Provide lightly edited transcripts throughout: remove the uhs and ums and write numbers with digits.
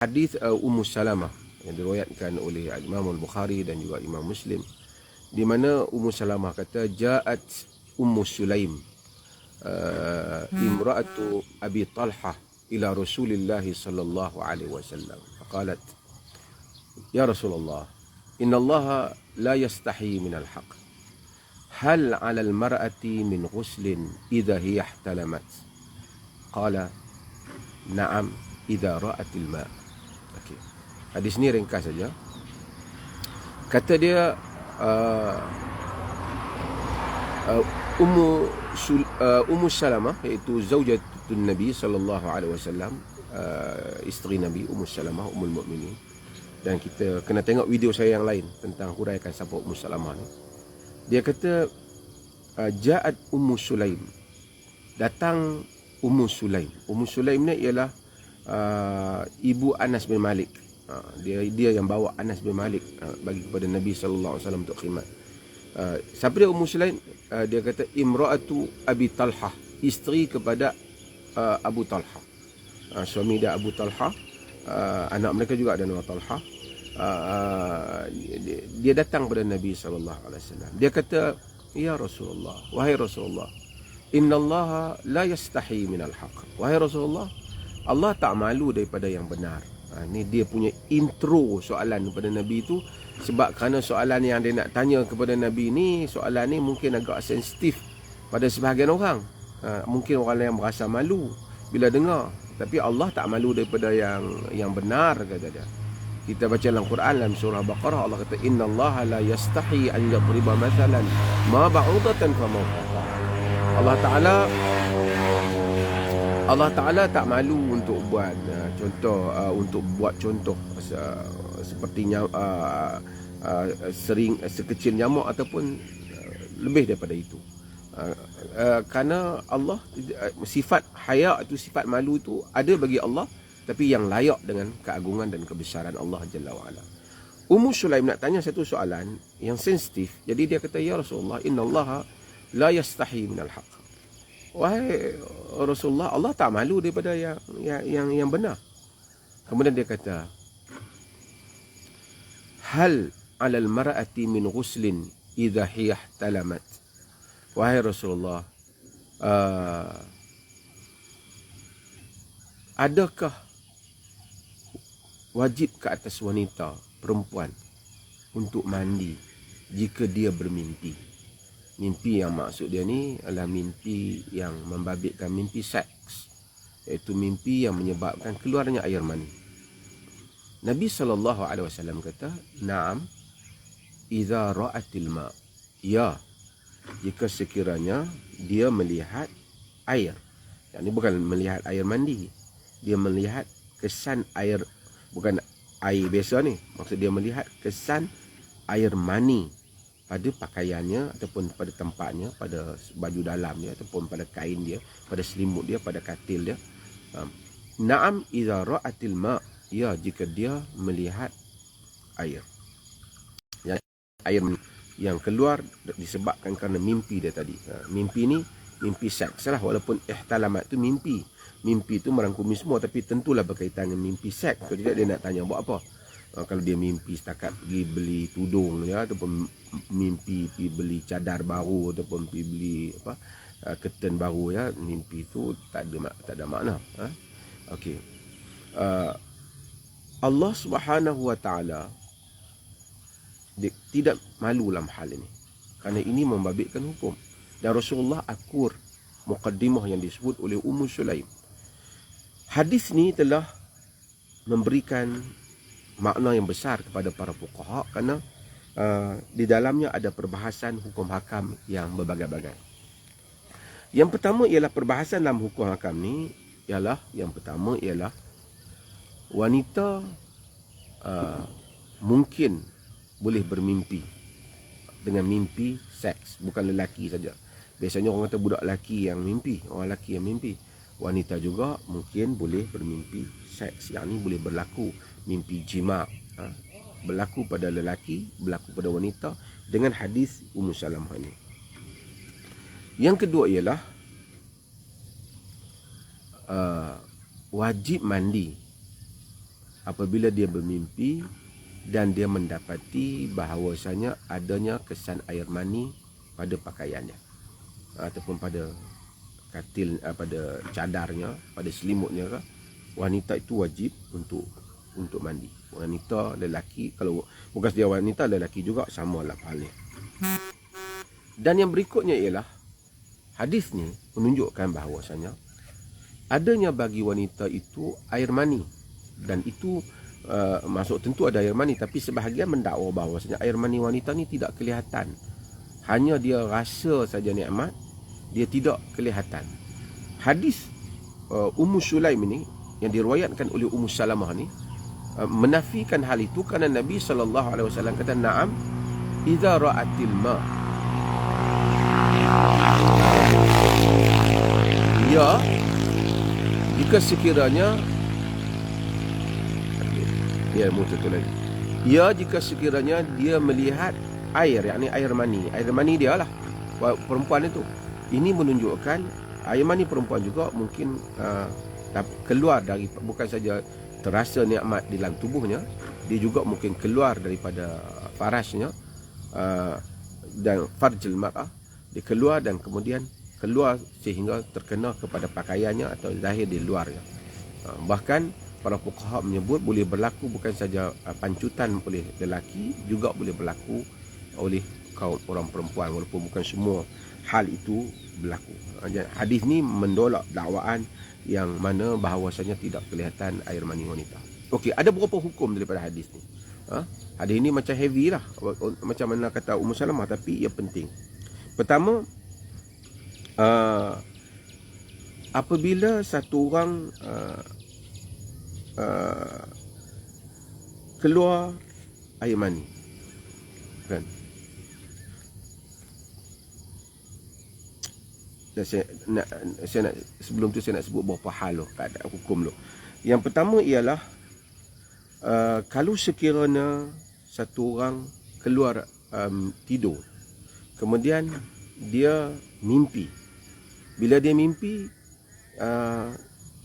hadis Ummu Salamah yang diriwayatkan oleh Imam Al-Bukhari dan juga Imam Muslim, di mana Ummu Salamah kata ja'at Ummu Sulaim imra'atu Abi Talha ila Rasulillah sallallahu alaihi wasallam faqalat ya Rasulullah inna Allah la yastahi min al-haq hal 'ala al-mar'ati min ghuslin idha hiya ihtalamat qala na'am idha ra'at al-ma'. Okey, hadis ni ringkas saja. Kata dia Ummu Salamah, iaitu zaujatun Nabi sallallahu alaihi wasallam, isteri Nabi Ummu Salamah ummul mukminin. Dan kita kena tengok video saya yang lain tentang huraikan siapa Ummu Salamah ni. Dia kata ja'at Ummu Sulaim, datang Ummu Sulaim. Ummu Sulaim ni ialah ibu Anas bin Malik. Dia yang bawa Anas bin Malik bagi kepada Nabi sallallahu alaihi wasallam untuk khidmat. Siapa dia Ummu Sulaim? Dia kata imra'atu Abi Talha, isteri kepada Abu Talha. Suami dia Abu Talha, anak mereka juga ada nama Talha. Dia datang kepada Nabi sallallahu alaihi wasallam. Dia kata, "Ya Rasulullah, wahai Rasulullah, innallaha la yastahi minal haqq." Wahai Rasulullah, Allah tak malu daripada yang benar. Ni dia punya intro soalan kepada Nabi itu, sebab kerana soalan yang dia nak tanya kepada Nabi ni, soalan ni mungkin agak sensitif pada sebahagian orang. Mungkin orang yang merasa malu bila dengar, tapi Allah tak malu daripada yang benar, kata dia. Kita baca dalam Quran dalam surah Baqarah, Allah kata innallaha la yastahi an yadriba mathalan ma ba'udatan fama fawqaha. Allah Ta'ala tak malu untuk buat contoh seperti sekecil nyamuk ataupun lebih daripada itu. Kerana Allah, sifat haya itu, sifat malu itu ada bagi Allah, tapi yang layak dengan keagungan dan kebesaran Allah Jalla wa'ala. Ummu Sulaim nak tanya satu soalan yang sensitif. Jadi dia kata, ya Rasulullah, innallaha la yastahi minal haqq. Wahai Rasulullah, Allah tak malu daripada yang benar. Kemudian dia kata, hal 'alal mar'ati min ghuslin idza hiya ihtalamat. Wahai Rasulullah, adakah wajib ke atas wanita, perempuan, untuk mandi jika dia bermimpi? Mimpi yang maksud dia ni adalah mimpi yang membabitkan mimpi seks, iaitu mimpi yang menyebabkan keluarnya air mani. Nabi SAW kata, na'am idza ra'atil ma'. Ya, jika sekiranya dia melihat air. Yang ni bukan melihat air mandi, dia melihat kesan air, bukan air biasa ni. Maksud dia melihat kesan air mani pada pakaiannya ataupun pada tempatnya, pada baju dalam dia ataupun pada kain dia, pada selimut dia, pada katil dia. Na'am idza ra'atil ma'. Ya, jika dia melihat air. Air yang keluar disebabkan kerana mimpi dia tadi. Mimpi ni mimpi seks lah, walaupun ihtalamat tu mimpi. Mimpi tu merangkumi semua, tapi tentulah berkaitan dengan mimpi seks. Kalau tidak, dia nak tanya buat apa. Kalau dia mimpi setakat pergi beli tudung ya, ataupun mimpi pergi beli cadar baru, ataupun pergi beli curtain baru ya, mimpi tu tak ada makna. Okey. Allah Subhanahu wa taala tidak malu dalam hal ini, kerana ini membabitkan hukum. Dan Rasulullah akur muqaddimah yang disebut oleh Ummu Sulaim. Hadis ni telah memberikan makna yang besar kepada para fuqaha, kerana di dalamnya ada perbahasan hukum hakam yang berbagai-bagai. Yang pertama ialah perbahasan dalam hukum hakam ni ialah, yang pertama ialah wanita mungkin boleh bermimpi dengan mimpi seks, bukan lelaki saja. Biasanya orang kata budak lelaki yang mimpi, orang lelaki yang mimpi. Wanita juga mungkin boleh bermimpi seks, yang ni boleh berlaku mimpi jima', berlaku pada lelaki, berlaku pada wanita, dengan hadis Ummu Salamah ini. Yang kedua ialah wajib mandi apabila dia bermimpi dan dia mendapati bahawasanya adanya kesan air mani pada pakaiannya ataupun pada katil, pada cadarnya, pada selimutnya ke, wanita itu wajib untuk mandi. Wanita, lelaki, kalau bukan dia wanita, lelaki juga sama lah pahalnya. Dan yang berikutnya ialah hadis ni menunjukkan bahawasanya adanya bagi wanita itu air mani, dan itu masuk tentu ada air mani, tapi sebahagian mendakwa bahawasanya air mani wanita ni tidak kelihatan, hanya dia rasa saja nikmat, dia tidak kelihatan. Hadis Ummu Sulaim ini yang diriwayatkan oleh Ummu Salamah ni menafikan hal itu, kerana Nabi SAW kata, na'am idza ra'atil ma, ya jika sekiranya jika sekiranya dia melihat air, yakni air mani dia lah perempuan itu. Ini menunjukkan air mani perempuan juga mungkin keluar dari, bukan saja terasa nikmat di dalam tubuhnya, dia juga mungkin keluar daripada farasnya dan farjil mar'ah, dia keluar dan kemudian keluar sehingga terkena kepada pakaiannya atau zahir di luarnya. Bahkan para fuqaha menyebut boleh berlaku bukan saja pancutan oleh lelaki, juga boleh berlaku oleh kaum orang perempuan, walaupun bukan semua hal itu berlaku. Hadis ni mendolak dakwaan yang mana bahawasanya tidak kelihatan air mani wanita. Okey, ada beberapa hukum daripada hadis ni. Hadis ni macam heavy lah, macam mana kata Ummu Salamah, tapi ia penting. Pertama, apabila satu orang keluar air mani, kan, saya nak sebelum tu saya nak sebut beberapa hal keadaan hukum dulu. Yang pertama ialah kalau sekiranya satu orang keluar tidur, kemudian dia mimpi. Bila dia mimpi,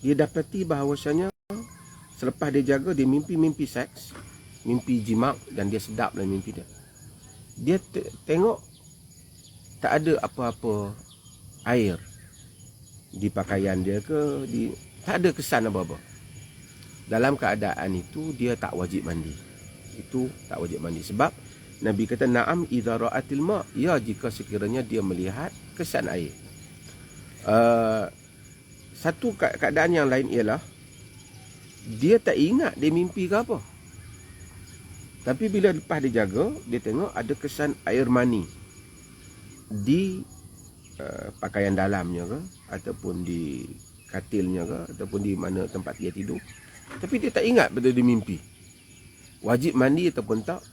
dia dapati bahawasanya selepas dia jaga, dia mimpi seks, mimpi jimat, dan dia sedap dalam mimpi dia. Dia tengok tak ada apa-apa air di pakaian dia ke, tak ada kesan apa-apa. Dalam keadaan itu dia tak wajib mandi. Itu tak wajib mandi, sebab Nabi kata, na'am idza ra'atil ma, ya jika sekiranya dia melihat kesan air. Satu keadaan yang lain ialah dia tak ingat dia mimpi ke apa, tapi bila lepas dia jaga, dia tengok ada kesan air mani di pakaian dalamnya ke, ataupun di katilnya ke, ataupun di mana tempat dia tidur, tapi dia tak ingat betul dia mimpi. Wajib mandi ataupun tak,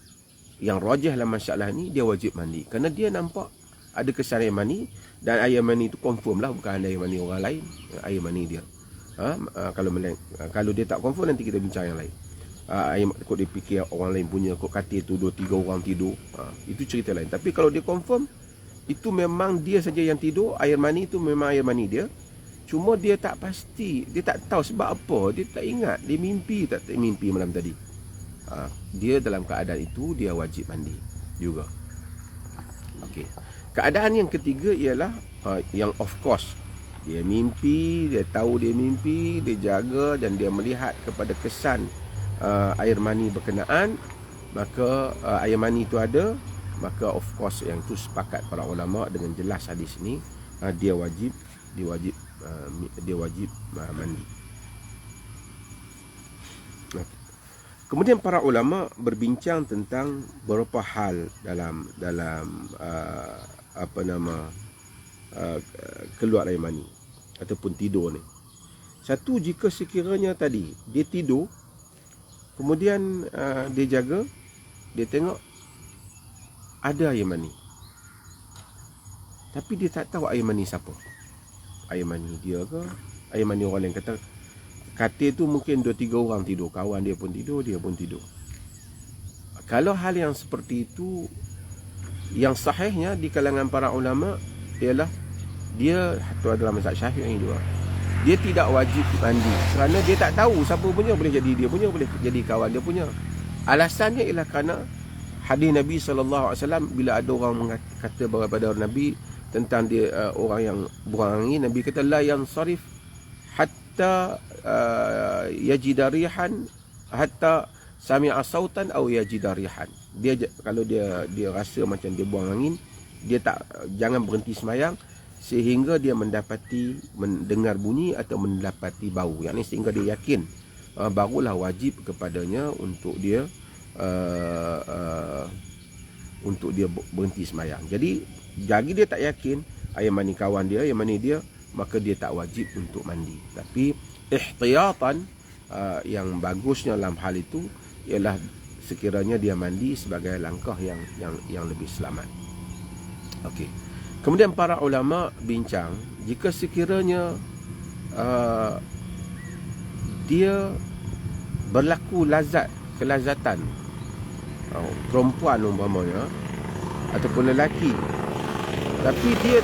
yang rajih dalam masalah ni dia wajib mandi, kerana dia nampak ada kesan air mani, dan air mani itu confirm lah bukan air mani orang lain, air mani dia. Kalau dia tak confirm, nanti kita bincang yang lain. Kok dia fikir orang lain punya, kok katil tu 2-3 orang tidur, itu cerita lain. Tapi kalau dia confirm itu memang dia saja yang tidur, air mani itu memang air mani dia, cuma dia tak pasti, dia tak tahu sebab apa, dia tak ingat dia mimpi tak mimpi malam tadi. Dia dalam keadaan itu dia wajib mandi juga. Okey. Keadaan yang ketiga ialah yang of course dia mimpi, dia tahu dia mimpi, dia jaga dan dia melihat kepada kesan air mani berkenaan, maka air mani itu ada, maka of course yang itu sepakat para ulama dengan jelas hadis ini, dia wajib mandi. Kemudian para ulama berbincang tentang beberapa hal dalam keluar air mani ataupun tidur ni. Satu, jika sekiranya tadi dia tidur, kemudian dia jaga, dia tengok ada air mani, tapi dia tak tahu air mani siapa. Air mani dia ke, air mani orang lain. Kata katil tu mungkin 2-3 orang tidur, kawan dia pun tidur, dia pun tidur. Kalau hal yang seperti itu, yang sahihnya di kalangan para ulama ialah dia, itu adalah mazhab Syafi'i juga, dia tidak wajib mandi kerana dia tak tahu siapa punya, boleh jadi dia punya, boleh jadi kawan dia punya. Alasannya ialah kerana hadis Nabi SAW, bila ada orang kata kepada Nabi tentang dia orang yang buang angin, Nabi kata la yansarif hatta yajida rihan hatta sami'a sautan aw yajida rihan. Dia kalau dia rasa macam dia buang angin, dia jangan berhenti sembahyang sehingga dia mendengar bunyi atau mendapati bau, yakni sehingga dia yakin, barulah wajib kepadanya untuk dia berhenti sembahyang. Jadi dia tak yakin air mani kawan dia, air mani dia, maka dia tak wajib untuk mandi. Tapi ihtiyatan, yang bagusnya dalam hal itu ialah sekiranya dia mandi sebagai langkah yang lebih selamat. Okey. Kemudian para ulama bincang, jika sekiranya dia berlaku kelazatan, perempuan umpamanya ataupun lelaki, tapi dia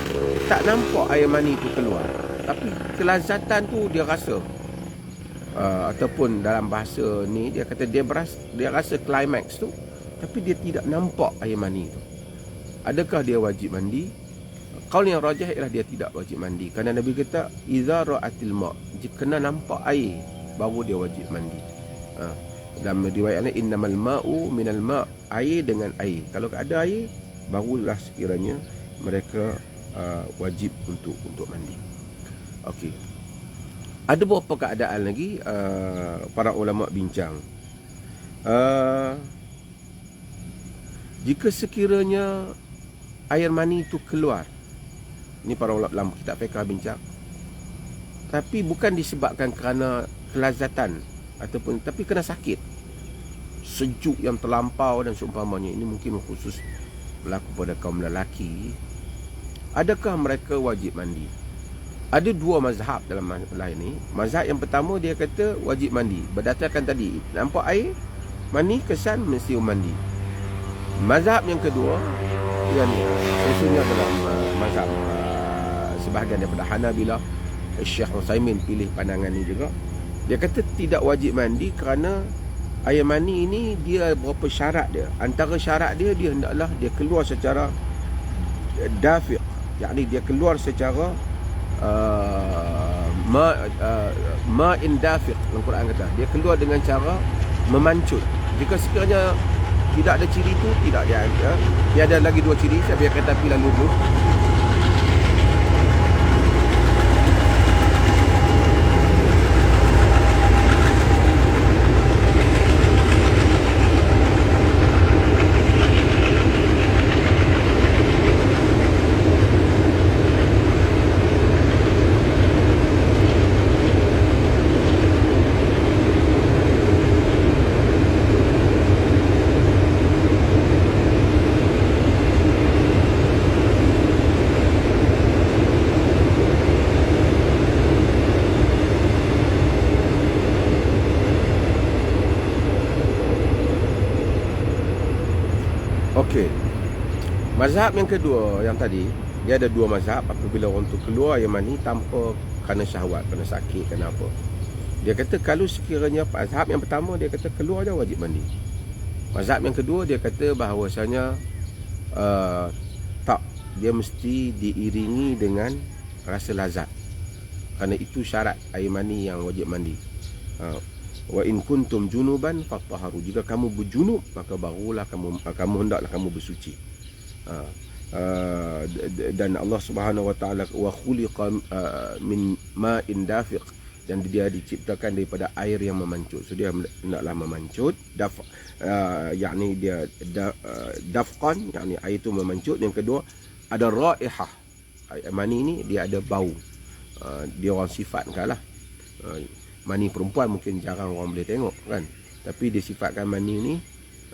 tak nampak air mani itu keluar, tapi kelazatan tu dia rasa, ataupun dalam bahasa ni dia kata dia rasa climax tu, tapi dia tidak nampak air mani tu, adakah dia wajib mandi? Qaul yang rajih ialah dia tidak wajib mandi, kerana Nabi kata idza ra'atil ma', jika kena nampak air baru dia wajib mandi. Dalam riwayat lain innamal ma'u minal ma', air dengan air, kalau ada air barulah sekiranya mereka wajib untuk mandi. Okey. Ada beberapa keadaan lagi para ulama bincang. Jika sekiranya air mani itu keluar, ini para ulama dalam kitab fiqh bincang, tapi bukan disebabkan kerana kelazatan ataupun, tapi kena sakit, sejuk yang terlampau dan seumpamanya, ini mungkin khusus berlaku pada kaum lelaki, adakah mereka wajib mandi? Ada dua mazhab dalam masalah ini. Mazhab yang pertama dia kata wajib mandi, berdasarkan tadi nampak air mani kesan mesti mandi. Mazhab yang kedua yang sesungguhnya dalam mazhab sebahagian daripada Hanabilah, Syekh Utsaimin pilih pandangan ini juga. Dia kata tidak wajib mandi kerana air mani ini dia berapa syarat dia. Antara syarat dia hendaklah dia keluar secara dafiq, yakni dia keluar secara ma'in dafiq. Al-Quran kata dia keluar dengan cara memancut. Jika sekiranya tidak ada ciri itu, tidak dia ada lagi dua ciri, saya biarkan tapi lalu dulu. Okey. Mazhab yang kedua yang tadi, dia ada dua mazhab apabila orang tu keluar air mani tanpa kerana syahwat, kerana sakit, kerana apa. Dia kata kalau sekiranya mazhab yang pertama dia kata keluar je wajib mandi. Mazhab yang kedua dia kata bahawasanya tak, dia mesti diiringi dengan rasa lazat. Kerana itu syarat air mani yang wajib mandi. Wa in kuntum junuban fatahharu, jika kamu berjunub maka barulah kamu hendaklah kamu bersuci. Dan Allah Subhanahu wa taala wa khuliqa min ma'in dafiq, dan dia diciptakan daripada air yang memancut. So dia hendaklah memancut, yakni dia dafqan, yakni air itu memancut. Yang kedua ada raihah, air mani ni dia ada bau. Dia orang sifatkanlah. Mani perempuan mungkin jarang orang boleh tengok kan, tapi dia sifatkan mani ni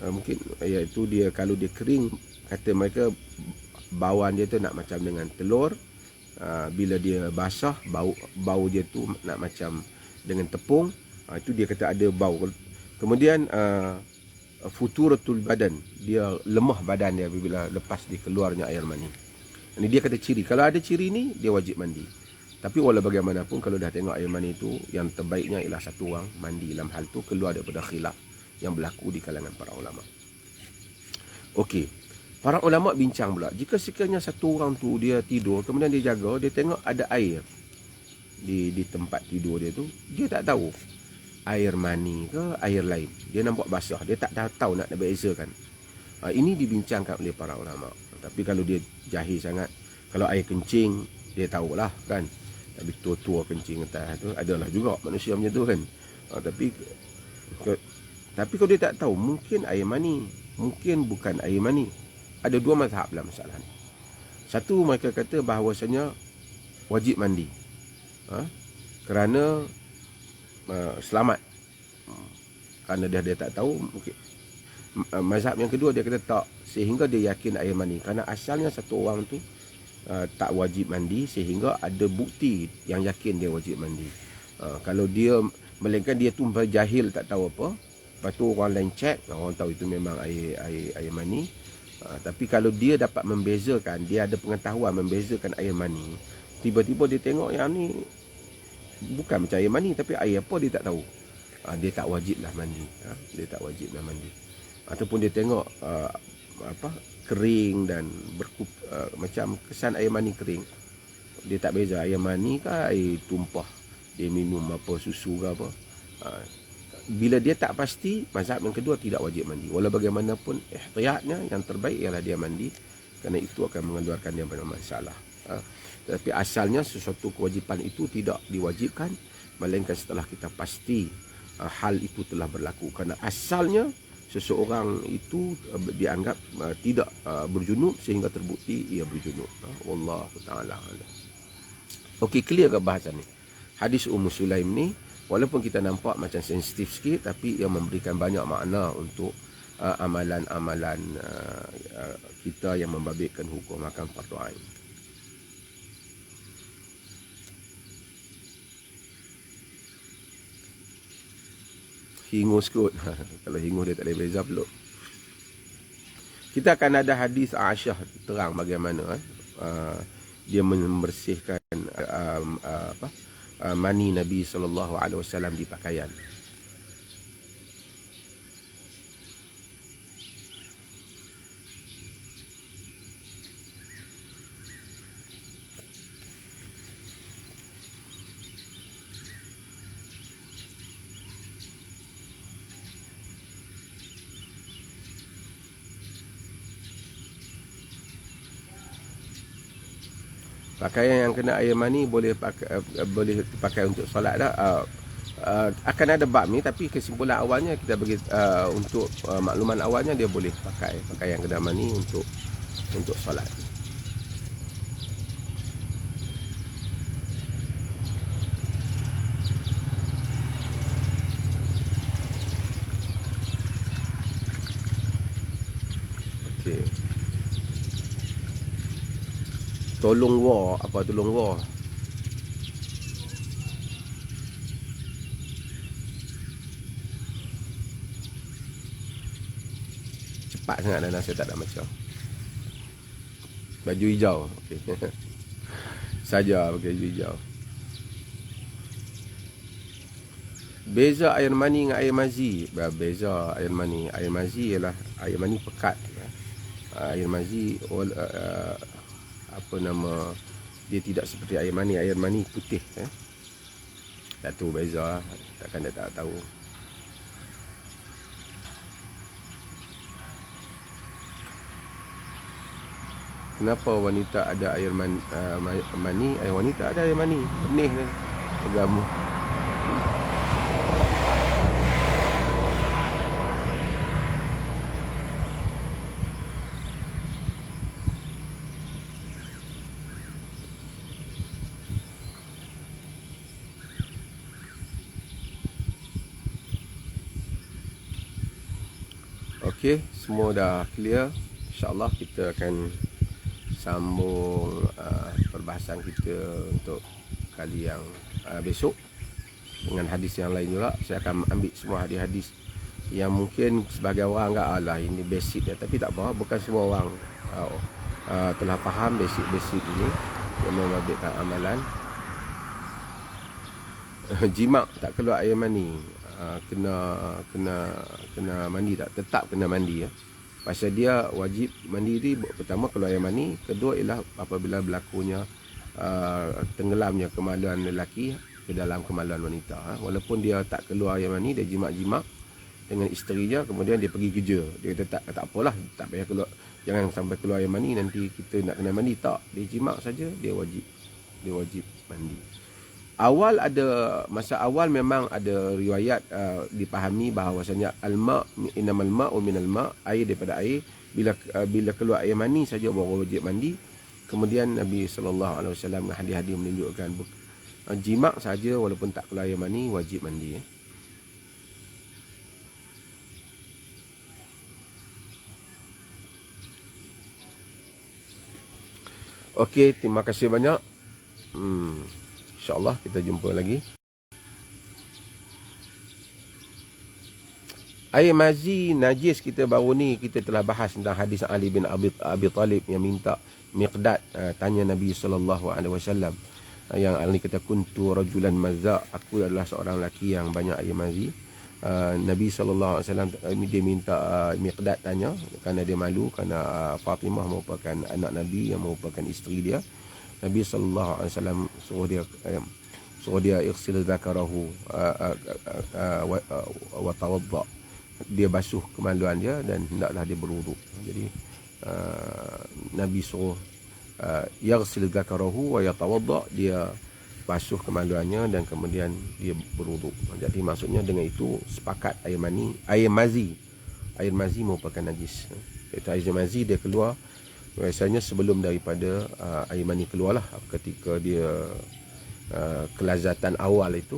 mungkin iaitu dia kalau dia kering, kata mereka bauan dia tu nak macam dengan telur. Bila dia basah, bau dia tu nak macam dengan tepung. Itu dia kata ada bau. Kemudian futuratul badan, dia lemah badan dia bila lepas dikeluarnya air mani. Ini dia kata ciri. Kalau ada ciri ni dia wajib mandi. Tapi walau bagaimanapun kalau dah tengok air mani itu, yang terbaiknya ialah satu orang mandi dalam hal tu keluar daripada khilaf yang berlaku di kalangan para ulama. Okey. Para ulama bincang pula, jika sekiranya satu orang tu dia tidur, kemudian dia jaga, dia tengok ada air di tempat tidur dia tu, dia tak tahu air mani ke air lain. Dia nampak basah, dia tak tahu nak bezakan. Ini dibincangkan oleh para ulama. Tapi kalau dia jahil sangat, kalau air kencing dia tahulah kan. Tapi tua-tua kencing atas tu adalah juga manusia macam tu kan. Tapi kalau dia tak tahu, mungkin air mani, mungkin bukan air mani. Ada dua mazhab dalam masalah ni. Satu, mereka kata bahawasanya wajib mandi. Kerana selamat. Kerana dia tak tahu, mungkin. Mazhab yang kedua dia kata tak, sehingga dia yakin air mani. Kerana asalnya satu orang tu tak wajib mandi, sehingga ada bukti yang yakin dia wajib mandi. Kalau dia, melainkan dia tu jahil tak tahu apa, lepas tu orang lain cek, orang tahu itu memang air mani. Tapi kalau dia dapat membezakan, dia ada pengetahuan membezakan air mani, tiba-tiba dia tengok yang ni bukan macam air mani, tapi air apa dia tak tahu, dia tak wajiblah mandi. Dia tak wajiblah mandi. Ataupun dia tengok kering dan macam kesan air mani kering, dia tak beza air mani ke air tumpah, dia minum apa susu ke apa. Bila dia tak pasti, mazhab yang kedua tidak wajib mandi. Walau bagaimanapun ihtiyatnya yang terbaik ialah dia mandi, kerana itu akan mengeluarkan dia pada masalah. Tapi asalnya sesuatu kewajipan itu tidak diwajibkan, melainkan setelah kita pasti hal itu telah berlaku. Kerana asalnya seseorang itu dianggap tidak berjunub sehingga terbukti ia berjunub. Wallahu ta'ala alam. Okey, clear ke bahasan ni? Hadis Ummu Sulaim ni, walaupun kita nampak macam sensitif sikit, tapi ia memberikan banyak makna untuk amalan-amalan kita yang membabitkan hukum makan fardu ain. Hingus kot. Kalau hingus dia tak boleh beza peluk. Kita akan ada hadis Aisyah terang bagaimana dia membersihkan mani Nabi SAW di pakaian. Pakaian yang kena air mani boleh pakai untuk solat dah. Akan ada bab ni, tapi kesimpulan awalnya kita bagi untuk makluman awalnya, dia boleh pakai pakaian kena mani untuk solat. Okey. Tolong war, apa tolong war? Cepat sangat dan saya tak nak macam. Baju hijau. Okey. Saja pakai baju hijau. Beza air mani dengan air mazi. Beza air mani. Air mazi ialah air mani pekat. Air mazi apa nama, dia tidak seperti air mani. Air mani putih. Tak tahu beza. Takkan dia tak tahu. Kenapa wanita ada air mani, wanita ada air mani? Benih ni agama. Okey, semua dah clear. InsyaAllah kita akan sambung perbahasan kita untuk kali yang besok dengan hadis yang lain juga. Saya akan ambil semua hadis-hadis yang mungkin sebagai orang agak alah ini basic dia, tapi tak apa, bukan semua orang telah faham basic-basic ini yang membabitkan amalan. jimak tak keluar air mani, kena kena kena mandi tak? Tetap kena mandi ya. Pasal dia wajib mandi ni, pertama keluar air mani, kedua ialah apabila berlakunya tenggelamnya kemaluan lelaki ke dalam kemaluan wanita. Walaupun dia tak keluar air mani, dia jimak-jimak dengan isteri dia, kemudian dia pergi kerja, dia kata tak apalah, tak payah keluar, jangan sampai keluar air mani nanti kita nak kena mandi. Tak, dia jimak saja, dia wajib mandi. Awal ada, masa awal memang ada riwayat dipahami bahawasanya al-ma' innamal ma'u minal ma', air daripada air, bila keluar air mani saja baru wajib mandi. Kemudian Nabi SAW dengan hadis-hadis menunjukkan jimak saja walaupun tak keluar air mani wajib mandi. Okey, terima kasih banyak. InsyaAllah kita jumpa lagi. Air mazi najis, kita baru ni kita telah bahas tentang hadis Ali bin Abi Talib yang minta Miqdad tanya Nabi SAW, yang Ali kata kuntu rajulan mazza, aku adalah seorang lelaki yang banyak air mazi. Nabi SAW dia minta Miqdad tanya kerana dia malu, kerana Fatimah merupakan anak Nabi yang merupakan isteri dia. Nabi SAW suruh dia ighsil zakarahu wa tawadda, dia basuh kemaluan dia dan hendaklah dia berwuduk. Jadi Nabi suruh yaghsil zakarahu wa yatawadda, dia basuh kemaluannya dan kemudian dia berwuduk. Jadi maksudnya dengan itu sepakat air mazi merupakan najis. Iaitu air mazi dia keluar biasanya sebelum daripada air mani keluarlah, ketika dia kelazatan awal itu.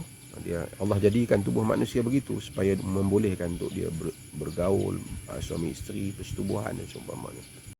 Allah jadikan tubuh manusia begitu supaya membolehkan untuk dia bergaul, suami isteri, persetubuhan dan seumpamanya.